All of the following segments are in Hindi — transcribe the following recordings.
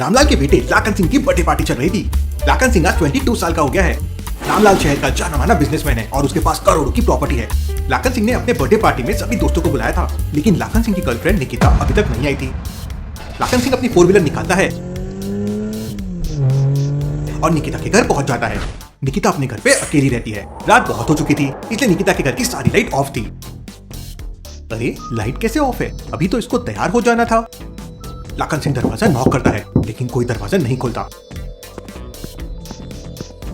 रामलाल के बेटे लाखन सिंह की बर्थडे पार्टी चल रही थी। लाखन सिंह आज 22 साल का हो गया है। रामलाल शहर का जाना माना बिजनेसमैन है और उसके पास करोड़ों की प्रॉपर्टी है। लाखन सिंह ने अपने बर्थडे पार्टी में सभी दोस्तों को बुलाया था, लेकिन लाखन सिंह की गर्लफ्रेंड निकिता अभी तक नहीं आई थी। लाखन सिंह अपनी 4 व्हीलर निकालता है और निकिता के घर पहुंच जाता है। निकिता अपने घर पे अकेली रहती है। रात बहुत हो चुकी थी, इसलिए निकिता के घर की सारी लाइट ऑफ थी। अरे लाइट कैसे ऑफ है? अभी तो इसको तैयार हो जाना था। लाखन सिंह दरवाजा नॉक करता है, लेकिन कोई दरवाजा नहीं खुलता।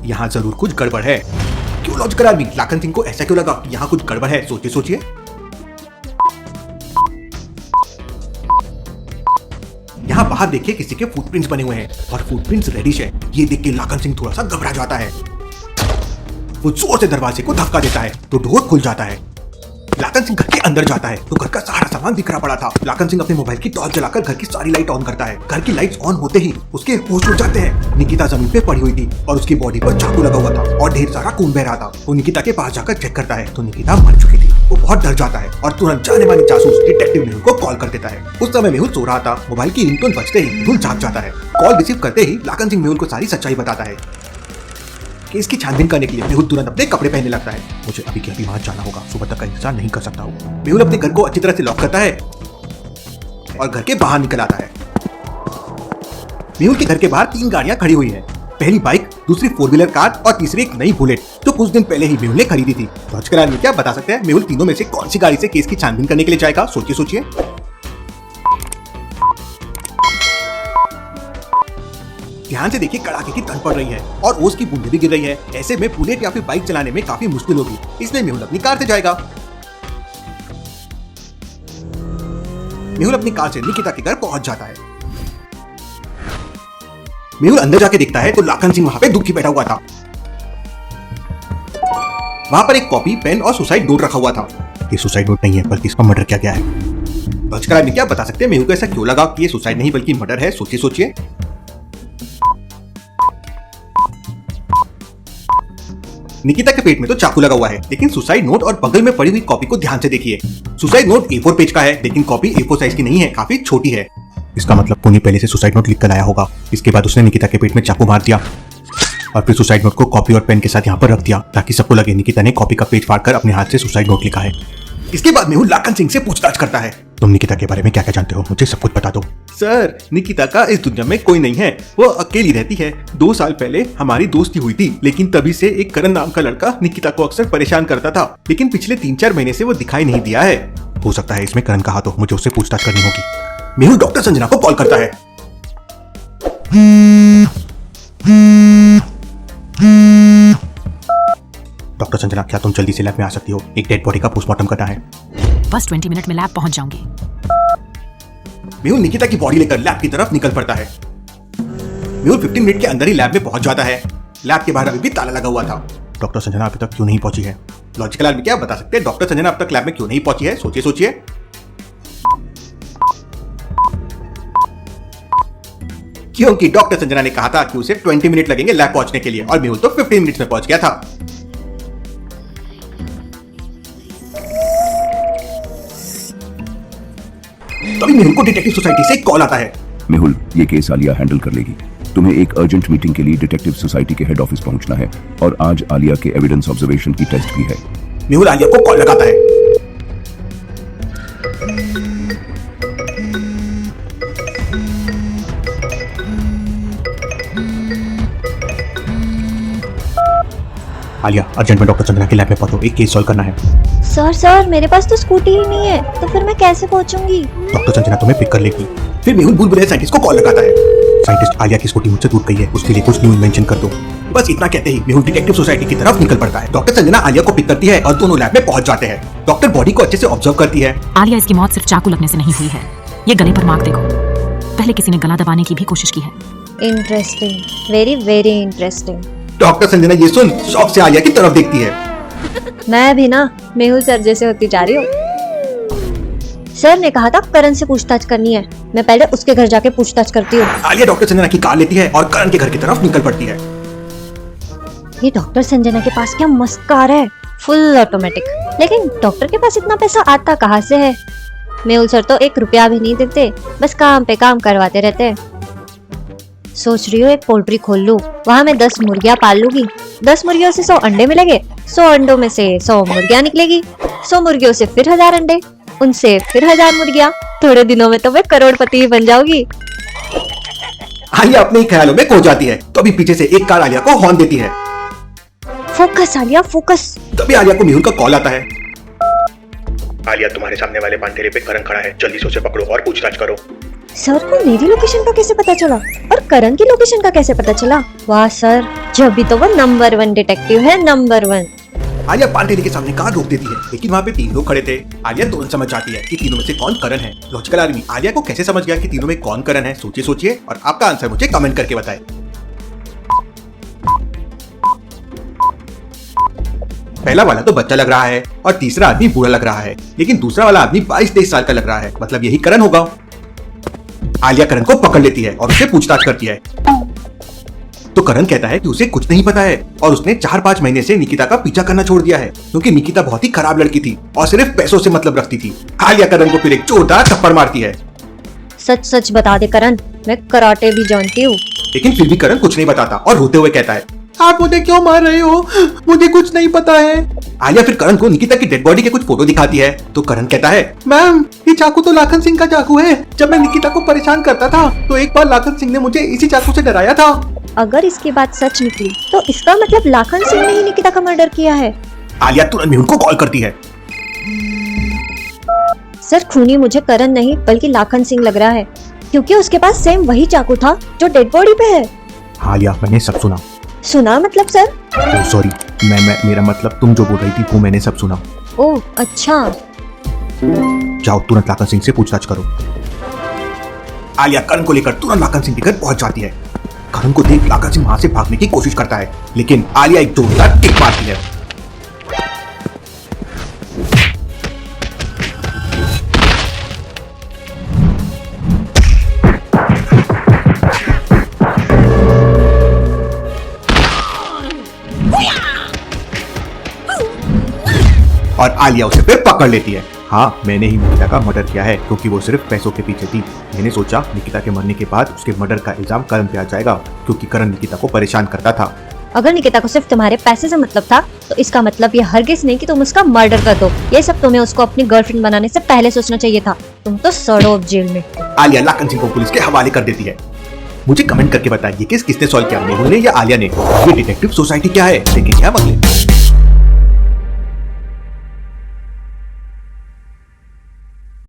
यहाँ जरूर कुछ गड़बड़ है। क्यों लॉजिकल आदमी? लाखन सिंह को ऐसा क्यों लगा कि यहाँ कुछ गड़बड़ है? सोचिए सोचिए। यहाँ बाहर देखिए किसी के फुटप्रिंट्स बने हुए हैं और फुटप्रिंट्स रेडिश है। ये देख के लाखन सिंह थोड़ा सा घबरा जाता है। वो जोर से दरवाजे को धक्का देता है तो डोर खुल जाता है। लाखन सिंह घर के अंदर जाता है तो घर का सारा सामान बिखरा पड़ा था। लाखन सिंह अपने मोबाइल की टॉर्च जलाकर घर की सारी लाइट ऑन करता है। घर की लाइट्स ऑन होते ही उसके होश उड़ जाते हैं। निकिता जमीन पे पड़ी हुई थी और उसकी बॉडी पर चाकू लगा हुआ था और ढेर सारा खून बह रहा था। वो निकिता के पास जाकर चेक करता है तो निकिता मर चुकी थी। वो बहुत डर जाता है और तुरंत जाने माने जासूस डिटेक्टिव मेहुल को कॉल कर देता है। उस समय मेहुल सो रहा था। मोबाइल की रिंगटोन बजते ही मेहुल जाग जाता है। कॉल रिसीव करते ही लाखन सिंह मेहुल को सारी सच्चाई बताता है। केस की छानबीन करने के लिए मेहुल तुरंत अपने कपड़े पहनने लगता है। मुझे अभी के अभी वहां जाना होगा, सुबह तक का इंतजार नहीं कर सकता हूँ। मेहुल अपने घर को अच्छी तरह से लॉक करता है और घर के बाहर निकल आता है। मेहुल के घर के बाहर 3 गाड़ियां खड़ी हुई हैं। पहली बाइक, दूसरी 4 व्हीलर कार और तीसरी एक नई बुलेट जो कुछ दिन पहले ही मेहुल ने खरीदी थी। लॉजिकल आदमी क्या बता सकते हैं मेहुल तीनों में से कौन सी गाड़ी से केस की छानबीन करने के लिए जाएगा? सोचिए सोचिए। ध्यान से देखिए, कड़ाके की ठंड पड़ रही है और ओस की बूंदें भी गिर रही है। ऐसे में बुलेट या फिर बाइक चलाने में काफी मुश्किल होगी, इसलिए मेहुल अपनी कार से जाएगा। मेहुल अपनी कार से निकिता के घर पहुंच जाता है। मेहुल अंदर जाके देखता है तो लाखन सिंह वहां पे दुखी बैठा हुआ था। वहां पर एक कॉपी, पेन और सुसाइड नोट रखा हुआ था। ये सुसाइड नोट नहीं है बल्कि इसका मर्डर किया गया है। लॉजिकल आदमी क्या बता सकते हैं मेहुल को ऐसा क्यों लगा कि ये सुसाइड नहीं बल्कि मर्डर है? सोचिए सोचिए। निकिता के पेट में तो चाकू लगा हुआ है, लेकिन सुसाइड नोट और बगल में पड़ी हुई कॉपी को ध्यान से देखिए। सुसाइड नोट A4 पेज का है, लेकिन कॉपी A4 साइज की नहीं है, काफी छोटी है। इसका मतलब पुनी पहले से सुसाइड नोट लिख कर आया होगा। इसके बाद उसने निकिता के पेट में चाकू मार दिया और फिर सुसाइड नोट को कॉपी और पेन के साथ यहाँ पर रख दिया ताकि सबको लगे निकिता ने कॉपी का पेज फाड़कर अपने हाथ से सुसाइड नोट लिखा है। इसके बाद मेहुल लाखन सिंह से पूछताछ करता है। तुम निकिता के बारे में क्या क्या जानते हो? मुझे सब कुछ बता दो। सर, निकिता का इस दुनिया में कोई नहीं है, वो अकेली रहती है। 2 साल पहले हमारी दोस्ती हुई थी, लेकिन तभी से एक करण नाम का लड़का निकिता को अक्सर परेशान करता था, लेकिन पिछले 3-4 महीने से वो दिखाई नहीं दिया है। हो सकता है इसमें करण का हाथ हो, मुझे उससे पूछताछ करनी होगी। मेहुल डॉक्टर संजना को कॉल करता है। डॉक्टर संजना, क्या तुम जल्दी से लैब में आ सकती हो? एक डेड बॉडी का पोस्टमार्टम करना है। बस 20 मिनट में लैब पहुंच जाऊंगी। मेहुल निकिता की बॉडी लेकर लैब की तरफ निकल पड़ता है। मेहुल 15 मिनट के अंदर ही लैब में पहुंच जाता है। लैब के बाहर अभी भी ताला लगा हुआ था। डॉक्टर संजना अभी तक क्यों नहीं पहुंची है? लॉजिकल आदमी क्या बता सकते हैं डॉक्टर संजना अब तक लैब में क्यों नहीं पहुंची है? सोचिए सोचिए। क्योंकि डॉक्टर संजना ने कहा था कि उसे 20 मिनट लगेंगे लैब पहुंचने के लिए और मेहुल तो 15 मिनट में पहुंच गया था। तभी मेहुल को डिटेक्टिव सोसाइटी से एक कॉल आता है। मेहुल, ये केस आलिया हैंडल कर लेगी। तुम्हें एक अर्जेंट मीटिंग के लिए डिटेक्टिव सोसाइटी के हेड ऑफिस पहुंचना है और आज आलिया के एविडेंस ऑब्जर्वेशन की टेस्ट भी है। मेहुल आलिया को कॉल लगाता है। आलिया, अर्जेंट में डॉक्टर संजना के लैब में पहुंचो, एक केस सॉल्व करना है। सर मेरे पास तो स्कूटी ही नहीं है, तो फिर मैं कैसे पहुंचूंगी? डॉक्टर संजना तुम्हें पिक कर लेगी। फिर मेहुल बुलबुले साइंटिस्ट को कॉल लगाता है। साइंटिस्ट, आलिया की स्कूटी मुझसे टूट गई है, उसके लिए कुछ न्यू इन्वेंशन कर दो। बस इतना कहते ही मेहुल डिटेक्टिव सोसाइटी की तरफ निकल पड़ता है। डॉक्टर संजना आलिया को पिक करती है और दोनों लैब में पहुंच जाते हैं। डॉक्टर बॉडी को अच्छे से ऑब्जर्व करती है। आलिया, इसकी मौत सिर्फ चाकू लगने से नहीं हुई है। ये गले पर मार्क देखो, पहले किसी ने गला दबाने की भी कोशिश की है। Interesting, very very interesting. Doctor Sanjana ये सुन शौक से आलिया की तरफ देखती है। मैं भी ना मेहुल सर जैसे होती जा रही हूँ। सर ने कहा था करण से पूछताछ करनी है, मैं पहले उसके घर जाके पूछताछ करती हूँ। आलिया डॉक्टर संजना की कार लेती है और करण के घर की तरफ निकल पड़ती है। ये डॉक्टर संजना के पास क्या मस्त कार है, फुल ऑटोमेटिक। लेकिन डॉक्टर के पास इतना पैसा आता कहाँ से है? मेहुल सर तो 1 रुपया भी नहीं देते, बस काम पे काम करवाते रहते हैं। सोच रही हूँ एक पोल्ट्री खोल लूँ, वहाँ मैं 10 मुर्गियाँ पाल लूंगी। 10 मुर्गियों से 100 अंडे मिलेंगे, 100 अंडों में से 100 मुर्गियाँ निकलेगी, 100 मुर्गियों से फिर 1000 अंडे, उनसे फिर 1000 मुर्गियाँ। थोड़े दिनों में तो मैं करोड़पति ही बन जाऊंगी। आलिया अपने ही ख्यालों में खो जाती है। तो अभी पीछे से एक कार आलिया को हॉर्न देती है। Focus Alia focus. तभी आलिया को मेहुल का कॉल आता है। आलिया, तुम्हारे सामने वाले पानठेले पे करण खड़ा है, जल्दी से उसे पकड़ो और पूछताछ करो। सर को मेरी लोकेशन का कैसे पता चला और करण की लोकेशन का कैसे पता चला? वाह सर, जब भी तो वो नंबर 1 डिटेक्टिव है, नंबर 1। आलिया पानठेले के सामने कार रोक देती है, लेकिन वहाँ पे 3 लोग खड़े थे। आलिया तुरंत समझ जाती है कि तीनों में से कौन करण है। लॉजिकल आदमी आलिया को कैसे समझ गया कि तीनों में कौन करण है? सोचिए सोचिए और आपका आंसर मुझे कमेंट करके बताएं। पहला वाला तो बच्चा लग रहा है और तीसरा आदमी बूढ़ा लग रहा है, लेकिन दूसरा वाला आदमी 22-23 साल का लग रहा है, मतलब यही करण होगा। आलिया करण को पकड़ लेती है और उससे पूछताछ करती है। तो करण कहता है कि उसे कुछ नहीं पता है और उसने 4-5 महीने से निकिता का पीछा करना छोड़ दिया है, क्योंकि निकिता बहुत ही खराब लड़की थी और सिर्फ पैसों से मतलब रखती थी। आलिया करण को फिर एक जोरदार थप्पड़ मारती है। सच सच बता दे करण, मैं कराटे भी जानती हूँ। लेकिन फिर भी करण कुछ नहीं बताता और रोते हुए कहता है, आप मुझे क्यों मार रहे हो? मुझे कुछ नहीं पता है। आलिया फिर करण को निकिता की डेड बॉडी के कुछ फोटो दिखाती है। तो करण कहता है, मैम ये चाकू तो लाखन सिंह का चाकू है। जब मैं निकिता को परेशान करता था तो एक बार लाखन सिंह ने मुझे इसी चाकू से डराया था। अगर इसकी बात सच निकली तो इसका मतलब लाखन सिंह ने ही निकिता का मर्डर किया है। आलिया तुरंत मेहुल को कॉल करती है। सर खूनी मुझे करण नहीं बल्कि लाखन सिंह लग रहा है, क्योंकि उसके पास सेम वही चाकू था जो डेड बॉडी पे है। आलिया, मैंने सब सुना। सुना मतलब सर? ओह सॉरी, मेरा मतलब तुम जो बोल रही थी वो मैंने सब सुना। ओह अच्छा। जाओ तुरंत लाखन सिंह से पूछताछ करो। आलिया करण को लेकर तुरंत लाखन सिंह के घर पहुंच जाती है। करण को देख लाखन सिंह वहां से भागने की कोशिश करता है, लेकिन आलिया एक जोरदार किक मारती है। और आलिया उसे फिर पकड़ लेती है। हाँ, मैंने ही निकिता का मर्डर किया है, क्योंकि वो सिर्फ पैसों के पीछे थी। मैंने सोचा निकिता के मरने के बाद उसके मर्डर का इल्जाम करण पे आ जाएगा, क्योंकि करण निकिता को परेशान करता था। अगर निकिता को सिर्फ तुम्हारे पैसे से मतलब था तो इसका मतलब ये हरगिज नहीं कि तुम उसका मर्डर कर दो। ये सब तुम्हें उसको अपनी गर्लफ्रेंड बनाने से पहले सोचना चाहिए था। तुम तो सड़ो अब जेल में। आलिया लाखन सिंह को पुलिस के हवाले कर देती है। मुझे कमेंट करके बताइए, केस किसने सॉल्व किया, मेहुल ने या आलिया ने? ये डिटेक्टिव सोसाइटी क्या है, लेकिन क्या अगले